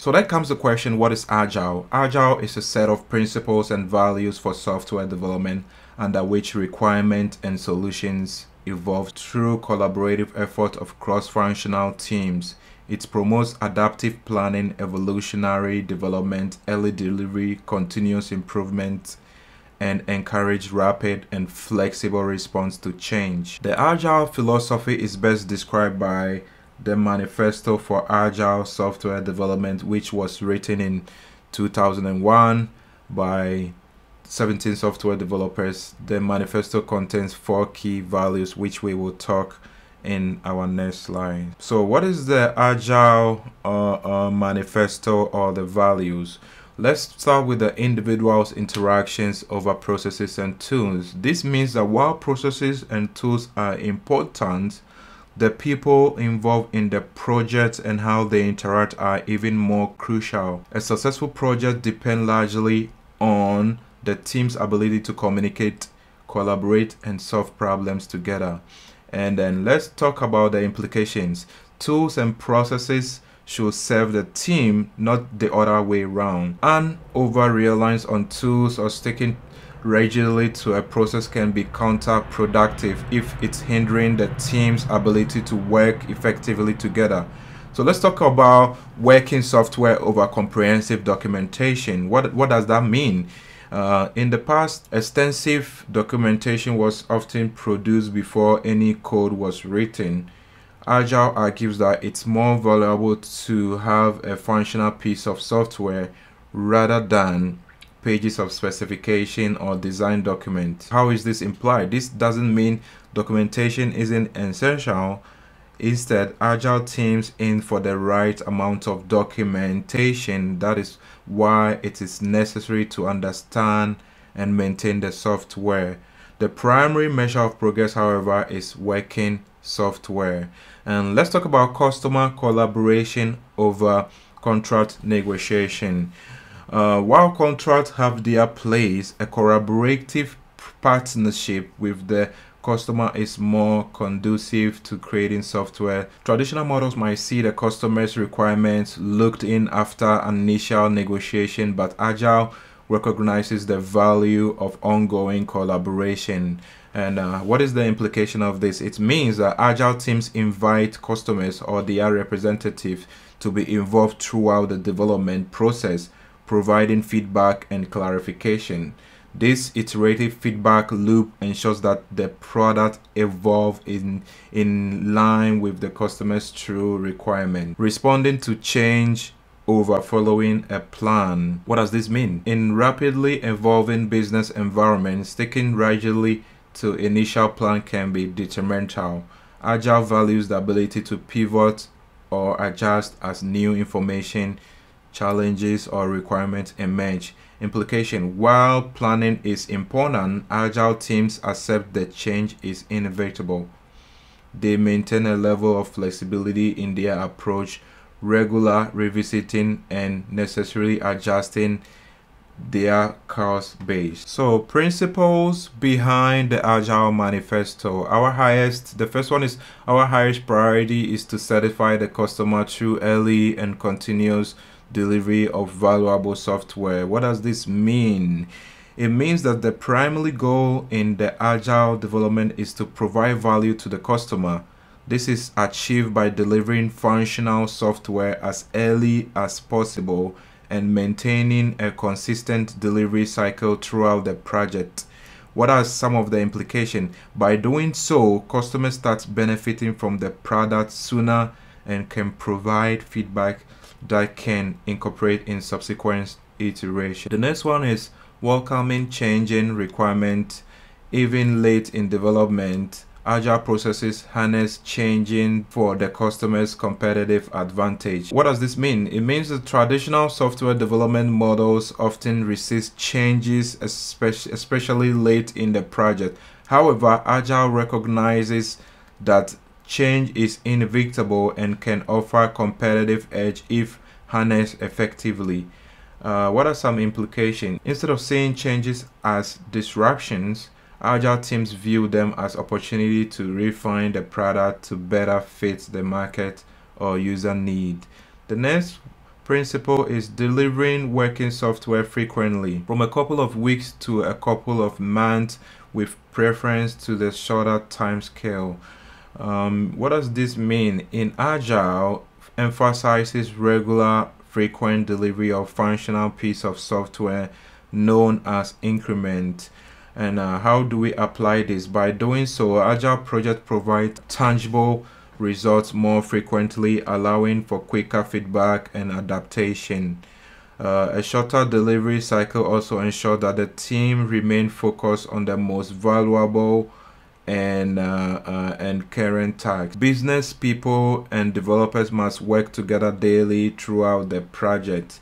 So that comes the question, what is Agile? Agile is a set of principles and values for software development under which requirements and solutions evolve through collaborative effort of cross-functional teams. It promotes adaptive planning, evolutionary development, early delivery, continuous improvement, and encourage rapid and flexible response to change. The Agile philosophy is best described by the Manifesto for Agile Software Development, which was written in 2001 by 17 software developers. The manifesto contains 4 key values, which we will talk in our next slide. So what is the Agile Manifesto or the values? Let's start with the individual's interactions over processes and tools. This means that while processes and tools are important, the people involved in the project and how they interact are even more crucial. A successful project depends largely on the team's ability to communicate, collaborate, and solve problems together. And then let's talk about the implications. Tools and processes should serve the team, not the other way around. An over-reliance on tools or sticking rigidly to a process can be counterproductive if it's hindering the team's ability to work effectively together. So let's talk about working software over comprehensive documentation. What does that mean? In the past, extensive documentation was often produced before any code was written. Agile argues that it's more valuable to have a functional piece of software rather than pages of specification or design document. How is this implied? This doesn't mean documentation isn't essential. Instead, Agile teams aim for the right amount of documentation. That is why it is necessary to understand and maintain the software. The primary measure of progress, however, is working software. And let's talk about customer collaboration over contract negotiation. While contracts have their place, a collaborative partnership with the customer is more conducive to creating software. Traditional models might see the customer's requirements looked in after initial negotiation, but Agile recognizes the value of ongoing collaboration. And what is the implication of this? It means that Agile teams invite customers or their representatives to be involved throughout the development process, providing feedback and clarification. This iterative feedback loop ensures that the product evolves in line with the customer's true requirement, responding to change over following a plan. What does this mean? In rapidly evolving business environments, sticking rigidly to initial plan can be detrimental. Agile values the ability to pivot or adjust as new information, challenges, or requirements emerge. Implication: while planning is important, Agile teams accept that change is inevitable. They maintain a level of flexibility in their approach, regular revisiting and necessarily adjusting their cost base. So principles behind the Agile Manifesto. The first one is our highest priority is to satisfy the customer through early and continuous delivery of valuable software. What does this mean? It means that the primary goal in the Agile development is to provide value to the customer. This is achieved by delivering functional software as early as possible and maintaining a consistent delivery cycle throughout the project. What are some of the implications? By doing so, customers start benefiting from the product sooner and can provide feedback that can incorporate in subsequent iteration. The next one is welcoming changing requirements. Even late in development, Agile processes harness changing for the customer's competitive advantage. What does this mean? It means that traditional software development models often resist changes, especially late in the project. However, Agile recognizes that change is inevitable and can offer competitive edge if harnessed effectively. What are some implications? Instead of seeing changes as disruptions, Agile teams view them as opportunity to refine the product to better fit the market or user need. The next principle is delivering working software frequently, from a couple of weeks to a couple of months, with preference to the shorter time scale. What does this mean? In Agile, emphasizes regular, frequent delivery of functional piece of software known as increment. And how do we apply this? By doing so, Agile projects provide tangible results more frequently, allowing for quicker feedback and adaptation. A shorter delivery cycle also ensures that the team remain focused on the most valuable and current tasks. Business people and developers must work together daily throughout the project.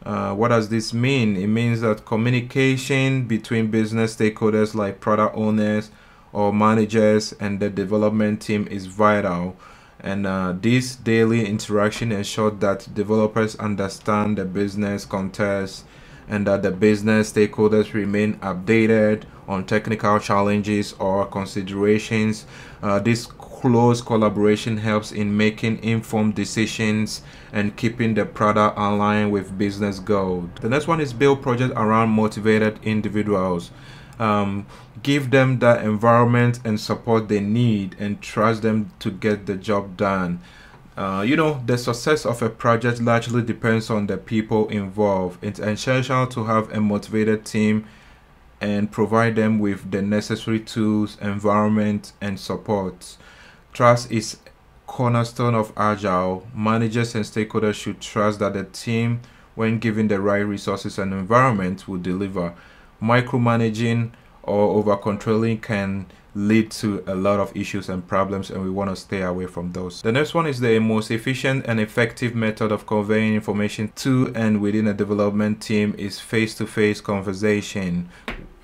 What does this mean? It means that communication between business stakeholders like product owners or managers and the development team is vital. And this daily interaction ensures that developers understand the business context and that the business stakeholders remain updated on technical challenges or considerations. This close collaboration helps in making informed decisions and keeping the product aligned with business goals. The next one is build projects around motivated individuals. Give them the environment and support they need and trust them to get the job done. The success of a project largely depends on the people involved. It's essential to have a motivated team and provide them with the necessary tools, environment, and support. Trust is cornerstone of Agile. Managers and stakeholders should trust that the team, when given the right resources and environment, will deliver. Micromanaging or over-controlling can lead to a lot of issues and problems, and we want to stay away from those. The next one is the most efficient and effective method of conveying information to and within a development team is face-to-face conversation.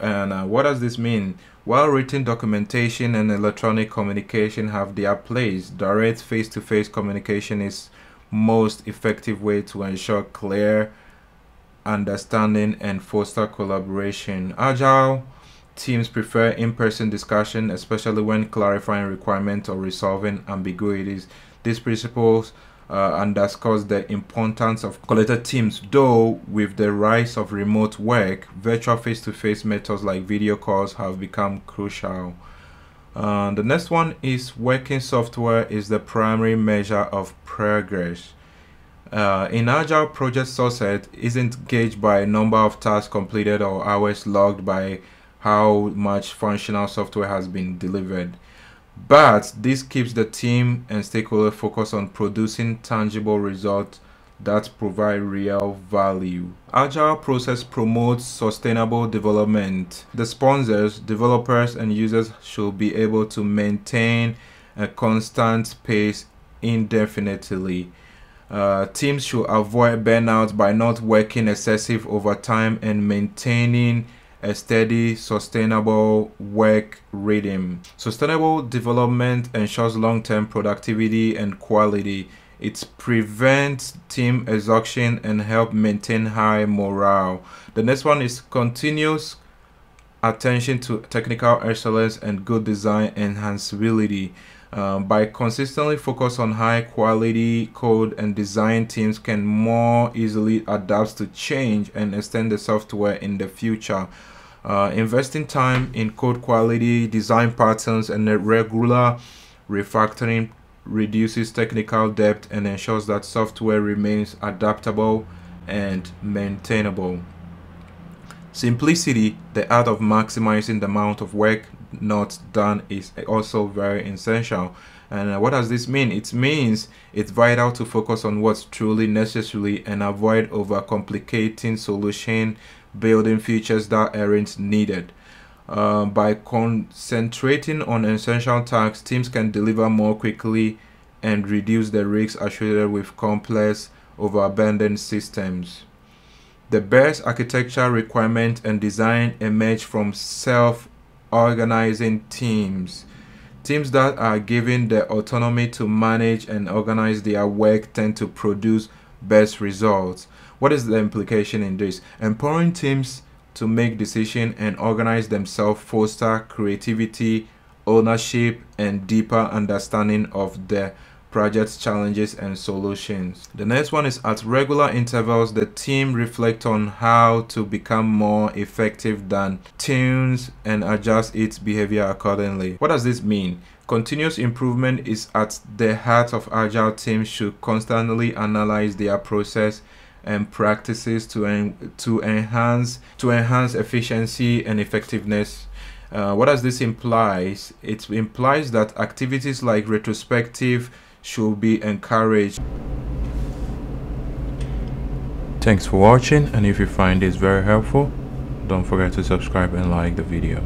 And what does this mean? While written documentation and electronic communication have their place, direct face-to-face communication is most effective way to ensure clear understanding and foster collaboration. Agile teams prefer in-person discussion, especially when clarifying requirements or resolving ambiguities. These principles underscores the importance of collaborative teams, though with the rise of remote work, virtual face-to-face methods like video calls have become crucial. The next one is working software is the primary measure of progress. In Agile, project success isn't gauged by number of tasks completed or hours logged by how much functional software has been delivered, but this keeps the team and stakeholder focused on producing tangible results that provide real value. Agile process promotes sustainable development. The sponsors, developers, and users should be able to maintain a constant pace indefinitely. Teams should avoid burnout by not working excessive overtime and maintaining a steady, sustainable work rhythm. Sustainable development ensures long-term productivity and quality. It prevents team exhaustion and helps maintain high morale. The next one is continuous attention to technical excellence and good design enhanceability. By consistently focus on high quality code and design, teams can more easily adapt to change and extend the software in the future. Investing time in code quality, design patterns, and a regular refactoring reduces technical debt and ensures that software remains adaptable and maintainable. Simplicity, the art of maximizing the amount of work not done, is also very essential. And what does this mean? It means it's vital to focus on what's truly necessary and avoid overcomplicating solution building features that aren't needed. By concentrating on essential tasks, teams can deliver more quickly and reduce the risks associated with complex, overabundant systems. The best architecture requirement and design emerge from self-organizing teams. Teams that are given the autonomy to manage and organize their work tend to produce best results. What is the implication in this? Empowering teams to make decisions and organize themselves foster creativity, ownership, and deeper understanding of the projects, challenges, and solutions. The next one is at regular intervals, the team reflect on how to become more effective than tunes and adjust its behavior accordingly. What does this mean? Continuous improvement is at the heart of Agile. Teams should constantly analyze their process and practices to enhance efficiency and effectiveness. What does this imply? It implies that activities like retrospective should be encouraged. Thanks for watching, and if you find this very helpful, don't forget to subscribe and like the video.